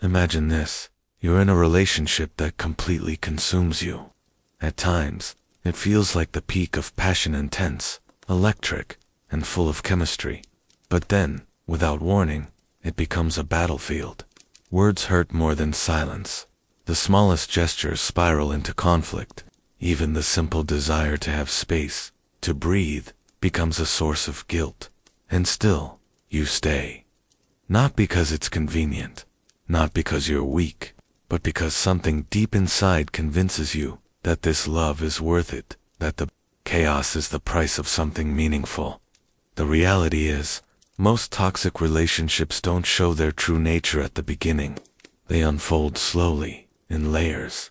Imagine this. You're in a relationship that completely consumes you. At times, it feels like the peak of passion, intense, electric, and full of chemistry. But then, without warning, it becomes a battlefield. Words hurt more than silence. The smallest gestures spiral into conflict. Even the simple desire to have space, to breathe, becomes a source of guilt. And still, you stay. Not because it's convenient, not because you're weak, but because something deep inside convinces you that this love is worth it, that the chaos is the price of something meaningful. The reality is, most toxic relationships don't show their true nature at the beginning. They unfold slowly, in layers.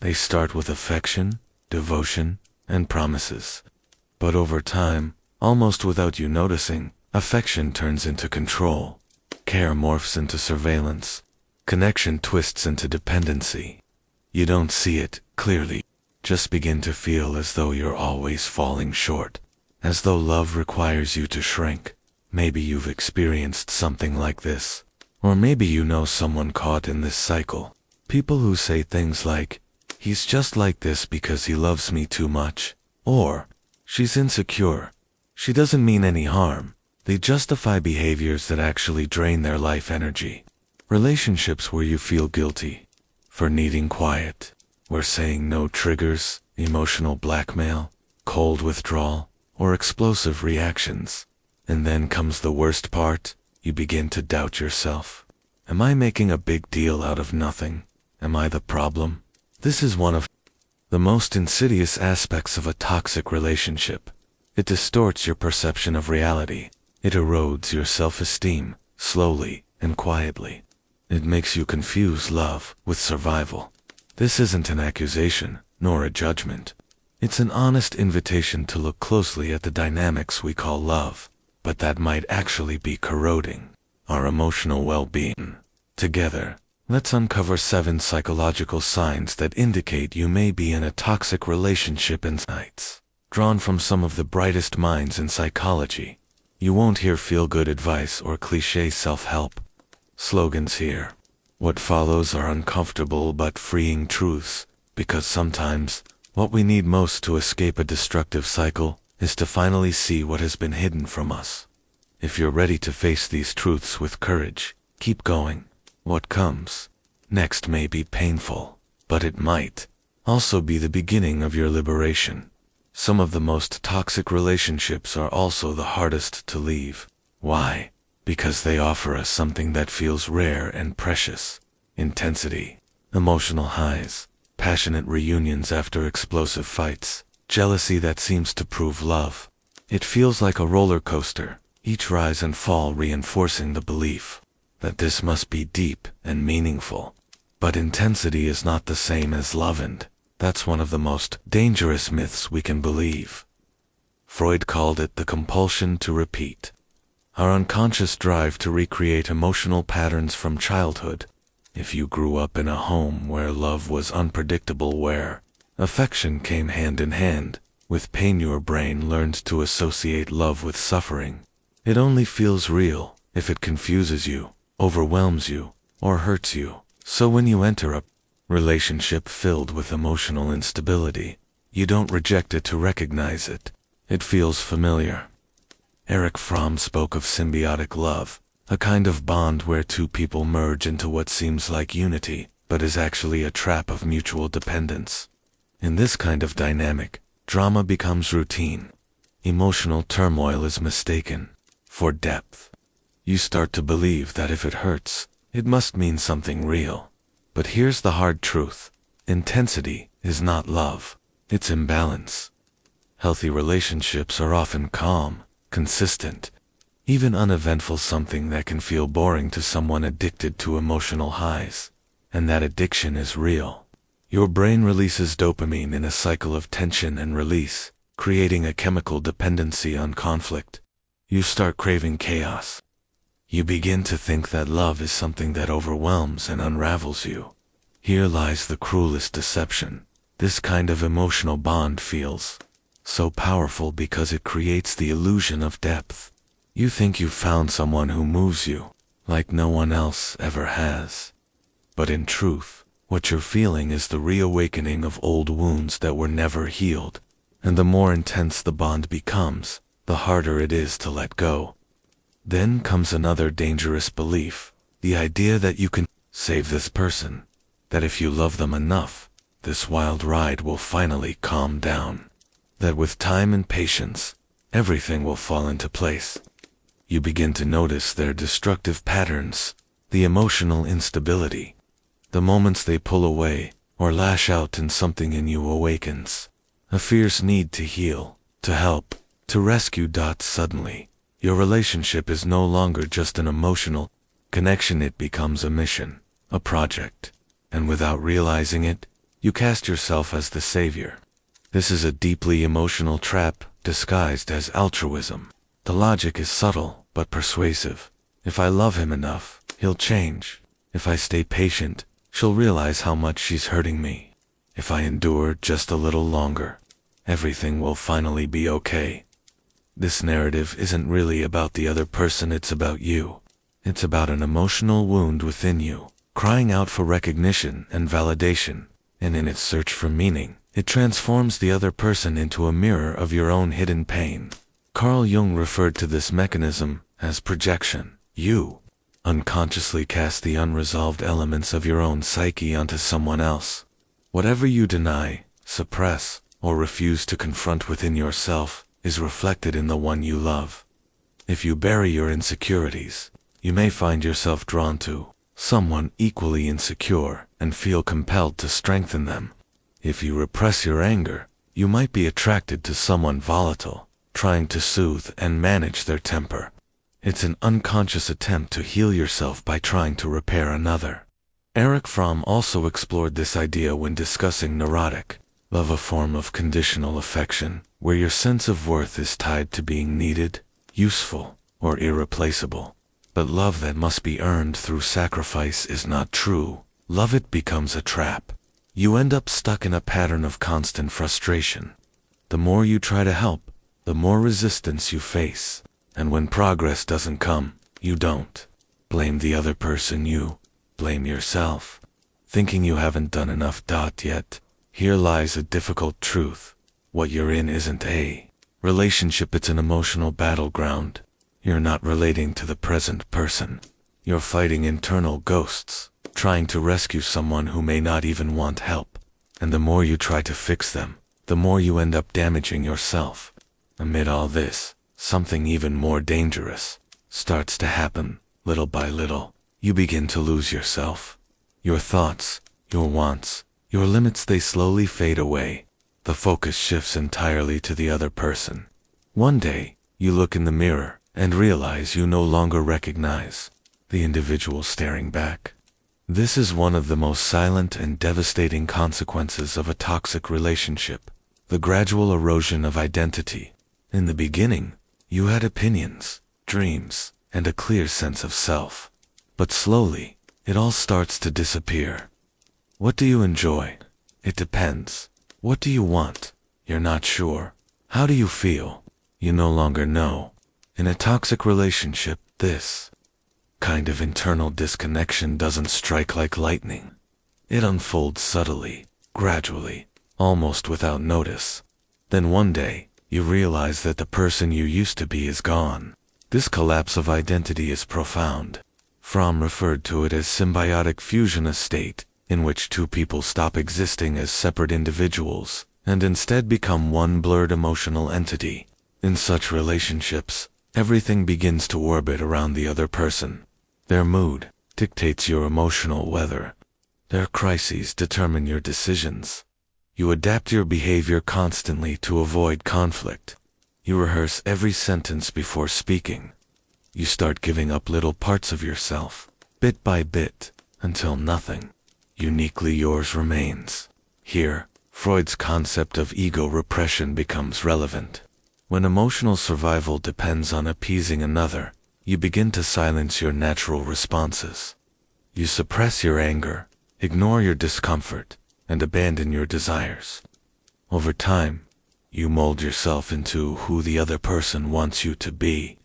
They start with affection, devotion, and promises. But over time, almost without you noticing, affection turns into control. Care morphs into surveillance. Connection twists into dependency. You don't see it clearly, just begin to feel as though you're always falling short, as though love requires you to shrink. Maybe you've experienced something like this, or maybe you know someone caught in this cycle. People who say things like, "He's just like this because he loves me too much," or "She's insecure. She doesn't mean any harm." They justify behaviors that actually drain their life energy. Relationships where you feel guilty for needing quiet, where saying no triggers emotional blackmail, cold withdrawal, or explosive reactions. And then comes the worst part, you begin to doubt yourself. Am I making a big deal out of nothing? Am I the problem? This is one of the most insidious aspects of a toxic relationship. It distorts your perception of reality. It erodes your self-esteem, slowly and quietly. It makes you confuse love with survival. This isn't an accusation, nor a judgment. It's an honest invitation to look closely at the dynamics we call love, but that might actually be corroding our emotional well-being. Together, let's uncover 7 psychological signs that indicate you may be in a toxic relationship. Insights drawn from some of the brightest minds in psychology. You won't hear feel-good advice or cliché self-help slogans here. What follows are uncomfortable but freeing truths, because sometimes, what we need most to escape a destructive cycle is to finally see what has been hidden from us. If you're ready to face these truths with courage, keep going. What comes next may be painful, but it might also be the beginning of your liberation. Some of the most toxic relationships are also the hardest to leave. Why? Because they offer us something that feels rare and precious. Intensity, emotional highs, passionate reunions after explosive fights, jealousy that seems to prove love. It feels like a roller coaster, each rise and fall reinforcing the belief that this must be deep and meaningful. But intensity is not the same as love, and that's one of the most dangerous myths we can believe. Freud called it the compulsion to repeat. Our unconscious drive to recreate emotional patterns from childhood. If you grew up in a home where love was unpredictable, where affection came hand in hand with pain, your brain learned to associate love with suffering. It only feels real if it confuses you, overwhelms you, or hurts you. So when you enter a relationship filled with emotional instability, you don't reject it to recognize it. It feels familiar. Erich Fromm spoke of symbiotic love, a kind of bond where two people merge into what seems like unity, but is actually a trap of mutual dependence. In this kind of dynamic, drama becomes routine. Emotional turmoil is mistaken for depth. You start to believe that if it hurts, it must mean something real. But here's the hard truth. Intensity is not love. It's imbalance. Healthy relationships are often calm, consistent, even uneventful, something that can feel boring to someone addicted to emotional highs. And that addiction is real. Your brain releases dopamine in a cycle of tension and release, creating a chemical dependency on conflict. You start craving chaos. You begin to think that love is something that overwhelms and unravels you. Here lies the cruelest deception. This kind of emotional bond feels so powerful because it creates the illusion of depth. You think you've found someone who moves you like no one else ever has. But in truth, what you're feeling is the reawakening of old wounds that were never healed. And the more intense the bond becomes, the harder it is to let go. Then comes another dangerous belief, the idea that you can save this person, that if you love them enough, this wild ride will finally calm down, that with time and patience, everything will fall into place. You begin to notice their destructive patterns, the emotional instability, the moments they pull away or lash out and something in you awakens. A fierce need to heal, to help, to rescue. Suddenly, your relationship is no longer just an emotional connection, it becomes a mission, a project, and without realizing it, you cast yourself as the savior. This is a deeply emotional trap disguised as altruism. The logic is subtle but persuasive. If I love him enough, he'll change. If I stay patient, she'll realize how much she's hurting me. If I endure just a little longer, everything will finally be okay. This narrative isn't really about the other person, it's about you. It's about an emotional wound within you, crying out for recognition and validation, and in its search for meaning, it transforms the other person into a mirror of your own hidden pain. Carl Jung referred to this mechanism as projection. You unconsciously cast the unresolved elements of your own psyche onto someone else. Whatever you deny, suppress, or refuse to confront within yourself is reflected in the one you love. If you bury your insecurities, you may find yourself drawn to someone equally insecure and feel compelled to strengthen them. If you repress your anger, you might be attracted to someone volatile, trying to soothe and manage their temper. It's an unconscious attempt to heal yourself by trying to repair another. Erich Fromm also explored this idea when discussing neurotic love, a form of conditional affection, where your sense of worth is tied to being needed, useful, or irreplaceable. But love that must be earned through sacrifice is not true. Love, it becomes a trap. You end up stuck in a pattern of constant frustration. The more you try to help, the more resistance you face. And when progress doesn't come, you don't blame the other person, you blame yourself, thinking you haven't done enough. Yet, here lies a difficult truth. What you're in isn't a relationship, it's an emotional battleground. You're not relating to the present person. You're fighting internal ghosts, trying to rescue someone who may not even want help. And the more you try to fix them, the more you end up damaging yourself. Amid all this, something even more dangerous starts to happen. Little by little, you begin to lose yourself. Your thoughts, your wants, your limits, they slowly fade away. The focus shifts entirely to the other person. One day, you look in the mirror and realize you no longer recognize the individual staring back. This is one of the most silent and devastating consequences of a toxic relationship, the gradual erosion of identity. In the beginning, you had opinions, dreams, and a clear sense of self. But slowly, it all starts to disappear. What do you enjoy? It depends. What do you want? You're not sure. How do you feel? You no longer know. In a toxic relationship, this kind of internal disconnection doesn't strike like lightning. It unfolds subtly, gradually, almost without notice. Then one day, you realize that the person you used to be is gone. This collapse of identity is profound. Fromm referred to it as symbiotic fusion, a state in which two people stop existing as separate individuals and instead become one blurred emotional entity. In such relationships, everything begins to orbit around the other person. Their mood dictates your emotional weather. Their crises determine your decisions. You adapt your behavior constantly to avoid conflict. You rehearse every sentence before speaking. You start giving up little parts of yourself, bit by bit, until nothing uniquely yours remains. Here, Freud's concept of ego repression becomes relevant. When emotional survival depends on appeasing another, you begin to silence your natural responses. You suppress your anger, ignore your discomfort, and abandon your desires. Over time, you mold yourself into who the other person wants you to be.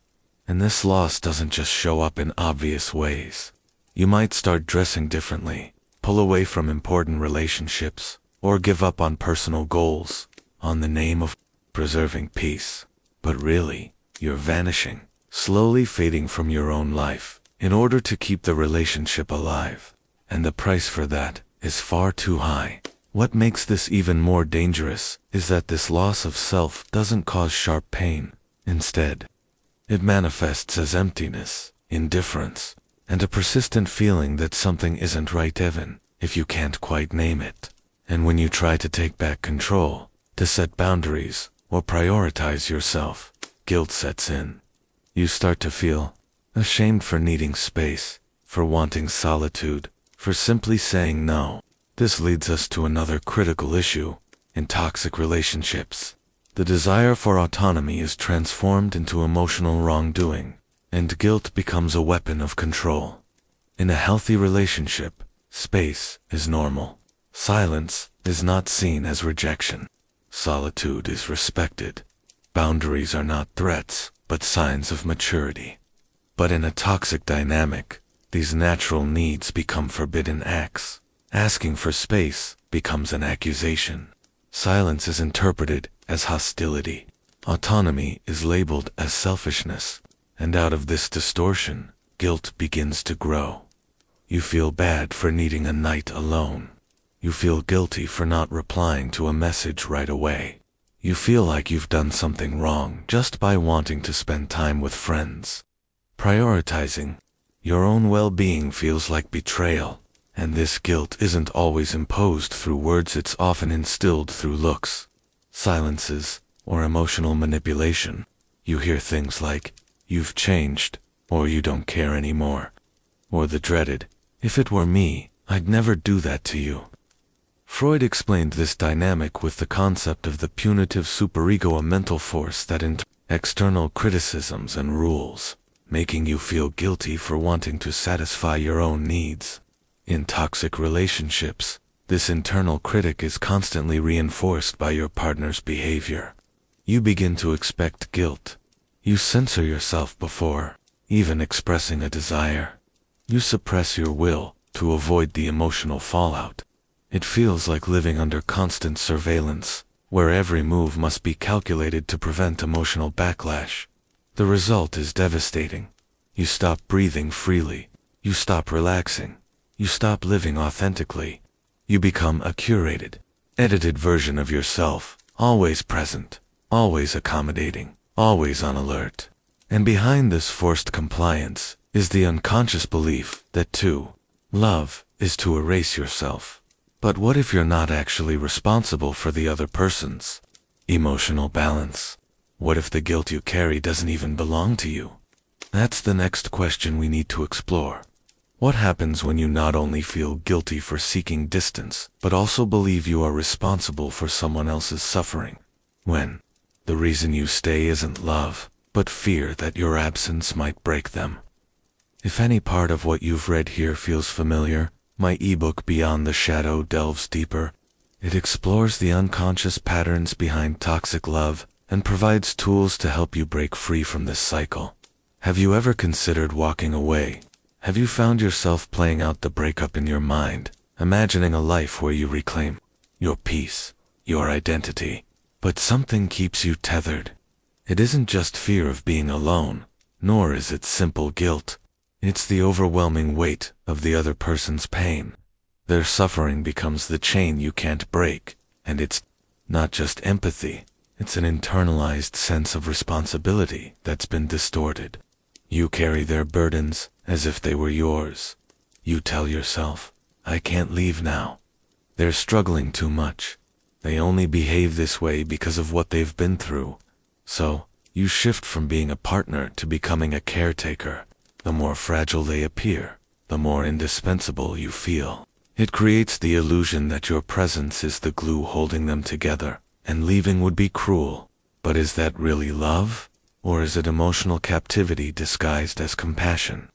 And this loss doesn't just show up in obvious ways. You might start dressing differently, pull away from important relationships, or give up on personal goals, on the name of preserving peace. But really, you're vanishing, slowly fading from your own life, in order to keep the relationship alive. And the price for that is far too high. What makes this even more dangerous is that this loss of self doesn't cause sharp pain. Instead, it manifests as emptiness, indifference, and a persistent feeling that something isn't right even if you can't quite name it. And when you try to take back control, to set boundaries, or prioritize yourself, guilt sets in. You start to feel ashamed for needing space, for wanting solitude, for simply saying no. This leads us to another critical issue. In toxic relationships, the desire for autonomy is transformed into emotional wrongdoing, and guilt becomes a weapon of control. In a healthy relationship, space is normal. Silence is not seen as rejection. Solitude is respected. Boundaries are not threats, but signs of maturity. But in a toxic dynamic, these natural needs become forbidden acts. Asking for space becomes an accusation. Silence is interpreted as hostility. Autonomy is labeled as selfishness. And out of this distortion, guilt begins to grow. You feel bad for needing a night alone. You feel guilty for not replying to a message right away. You feel like you've done something wrong just by wanting to spend time with friends. Prioritizing your own well-being feels like betrayal, and this guilt isn't always imposed through words, it's often instilled through looks, silences, or emotional manipulation. You hear things like, "You've changed," or "You don't care anymore," or the dreaded, "If it were me, I'd never do that to you." Freud explained this dynamic with the concept of the punitive superego, a mental force that external criticisms and rules, making you feel guilty for wanting to satisfy your own needs. In toxic relationships, this internal critic is constantly reinforced by your partner's behavior. You begin to expect guilt. You censor yourself before even expressing a desire. You suppress your will to avoid the emotional fallout. It feels like living under constant surveillance, where every move must be calculated to prevent emotional backlash. The result is devastating. You stop breathing freely. You stop relaxing. You stop living authentically. You become a curated, edited version of yourself, always present, always accommodating, always on alert. And behind this forced compliance is the unconscious belief that to love is to erase yourself. But what if you're not actually responsible for the other person's emotional balance? What if the guilt you carry doesn't even belong to you? That's the next question we need to explore. What happens when you not only feel guilty for seeking distance, but also believe you are responsible for someone else's suffering? When the reason you stay isn't love, but fear that your absence might break them. If any part of what you've read here feels familiar, my ebook Beyond the Shadow delves deeper. It explores the unconscious patterns behind toxic love and provides tools to help you break free from this cycle. Have you ever considered walking away? Have you found yourself playing out the breakup in your mind, imagining a life where you reclaim your peace, your identity, but something keeps you tethered? It isn't just fear of being alone, nor is it simple guilt. It's the overwhelming weight of the other person's pain. Their suffering becomes the chain you can't break, and it's not just empathy, it's an internalized sense of responsibility that's been distorted. You carry their burdens as if they were yours. You tell yourself, "I can't leave now. They're struggling too much. They only behave this way because of what they've been through." So, you shift from being a partner to becoming a caretaker. The more fragile they appear, the more indispensable you feel. It creates the illusion that your presence is the glue holding them together, and leaving would be cruel. But is that really love? Or is it emotional captivity disguised as compassion?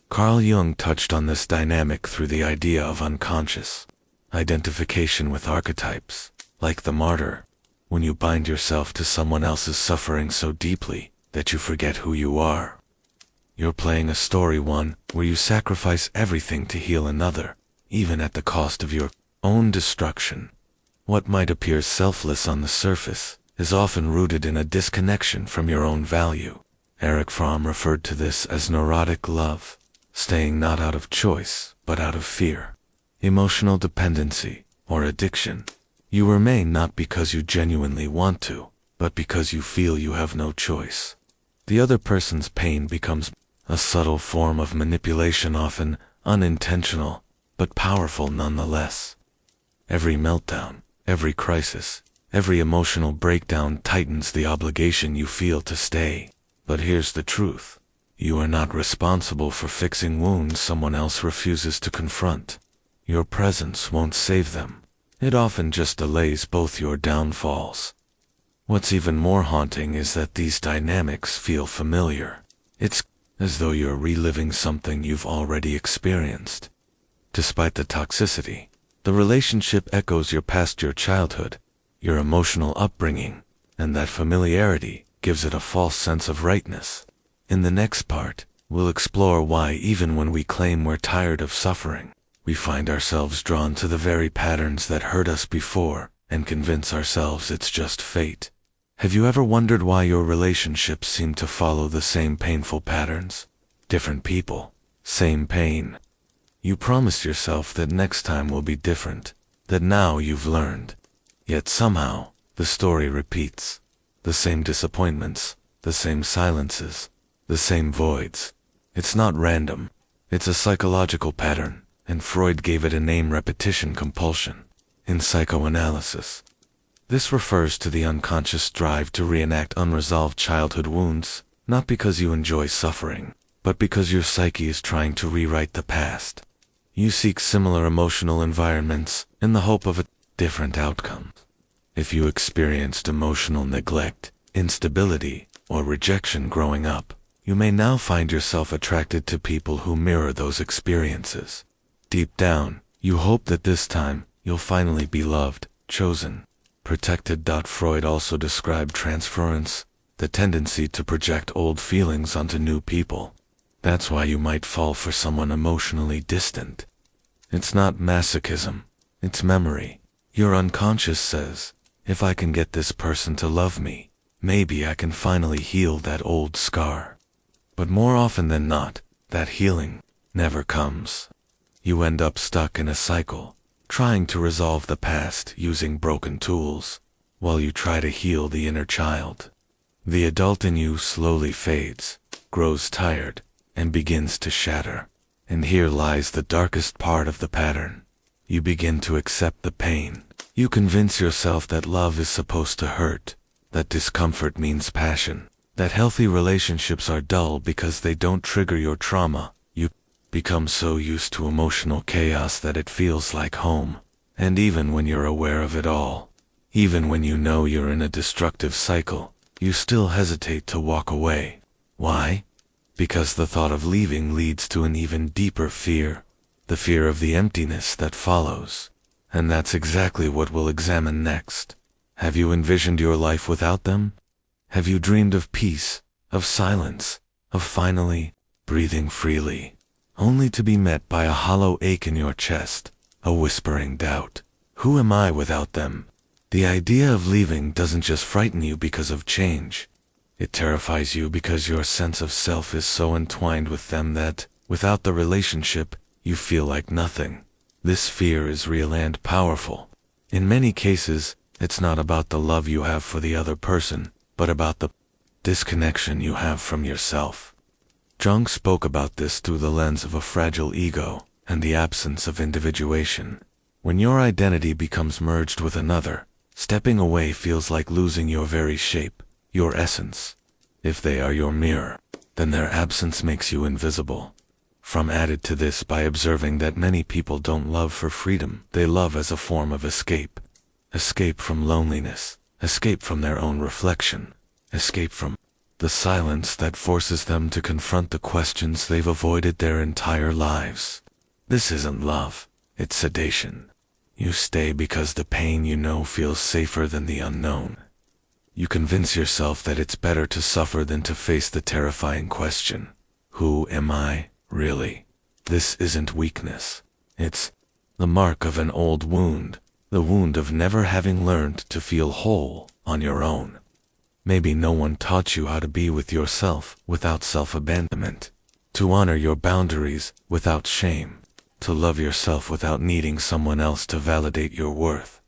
Carl Jung touched on this dynamic through the idea of unconscious identification with archetypes, like the martyr. When you bind yourself to someone else's suffering so deeply that you forget who you are. You're playing a story, one where you sacrifice everything to heal another, even at the cost of your own destruction. What might appear selfless on the surface is often rooted in a disconnection from your own value. Erich Fromm referred to this as neurotic love, staying not out of choice, but out of fear. Emotional dependency, or addiction. You remain not because you genuinely want to, but because you feel you have no choice. The other person's pain becomes a subtle form of manipulation, often unintentional, but powerful nonetheless. Every meltdown, every crisis, every emotional breakdown tightens the obligation you feel to stay. But here's the truth. You are not responsible for fixing wounds someone else refuses to confront. Your presence won't save them. It often just delays both your downfalls. What's even more haunting is that these dynamics feel familiar. It's as though you're reliving something you've already experienced. Despite the toxicity, the relationship echoes your past, your childhood, your emotional upbringing, and that familiarity gives it a false sense of rightness. In the next part, we'll explore why even when we claim we're tired of suffering, we find ourselves drawn to the very patterns that hurt us before and convince ourselves it's just fate. Have you ever wondered why your relationships seem to follow the same painful patterns? Different people, same pain. You promised yourself that next time will be different, that now you've learned. Yet somehow, the story repeats. The same disappointments, the same silences, the same voids. It's not random. It's a psychological pattern, and Freud gave it a name: repetition compulsion. In psychoanalysis, this refers to the unconscious drive to reenact unresolved childhood wounds, not because you enjoy suffering, but because your psyche is trying to rewrite the past. You seek similar emotional environments in the hope of a different outcome. If you experienced emotional neglect, instability, or rejection growing up, you may now find yourself attracted to people who mirror those experiences. Deep down, you hope that this time, you'll finally be loved, chosen, protected. Freud also described transference, the tendency to project old feelings onto new people. That's why you might fall for someone emotionally distant. It's not masochism, it's memory. Your unconscious says, if I can get this person to love me, maybe I can finally heal that old scar. But more often than not, that healing never comes. You end up stuck in a cycle, trying to resolve the past using broken tools, while you try to heal the inner child. The adult in you slowly fades, grows tired, and begins to shatter. And here lies the darkest part of the pattern. You begin to accept the pain. You convince yourself that love is supposed to hurt, that discomfort means passion, that healthy relationships are dull because they don't trigger your trauma. You become so used to emotional chaos that it feels like home. And even when you're aware of it all, even when you know you're in a destructive cycle, you still hesitate to walk away. Why? Because the thought of leaving leads to an even deeper fear, the fear of the emptiness that follows. And that's exactly what we'll examine next. Have you envisioned your life without them? Have you dreamed of peace, of silence, of finally breathing freely, only to be met by a hollow ache in your chest, a whispering doubt? Who am I without them? The idea of leaving doesn't just frighten you because of change. It terrifies you because your sense of self is so entwined with them that, without the relationship, you feel like nothing. This fear is real and powerful. In many cases, it's not about the love you have for the other person, but about the disconnection you have from yourself. Jung spoke about this through the lens of a fragile ego and the absence of individuation. When your identity becomes merged with another, stepping away feels like losing your very shape, your essence. If they are your mirror, then their absence makes you invisible. Fromm added to this by observing that many people don't love for freedom, they love as a form of escape. Escape from loneliness, escape from their own reflection, escape from the silence that forces them to confront the questions they've avoided their entire lives. This isn't love, it's sedation. You stay because the pain you know feels safer than the unknown. You convince yourself that it's better to suffer than to face the terrifying question, who am I, really? This isn't weakness. It's The mark of an old wound, the wound of never having learned to feel whole on your own. Maybe no one taught you how to be with yourself without self-abandonment, to honor your boundaries without shame, to love yourself without needing someone else to validate your worth.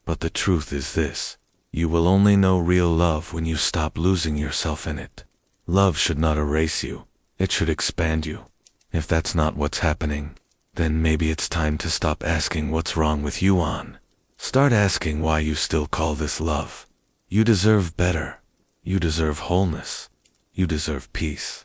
But the truth is this: you will only know real love when you stop losing yourself in it. Love should not erase you, it should expand you. If that's not what's happening, then maybe it's time to stop asking what's wrong with you on. Start asking why you still call this love. You deserve better. You deserve wholeness. You deserve peace.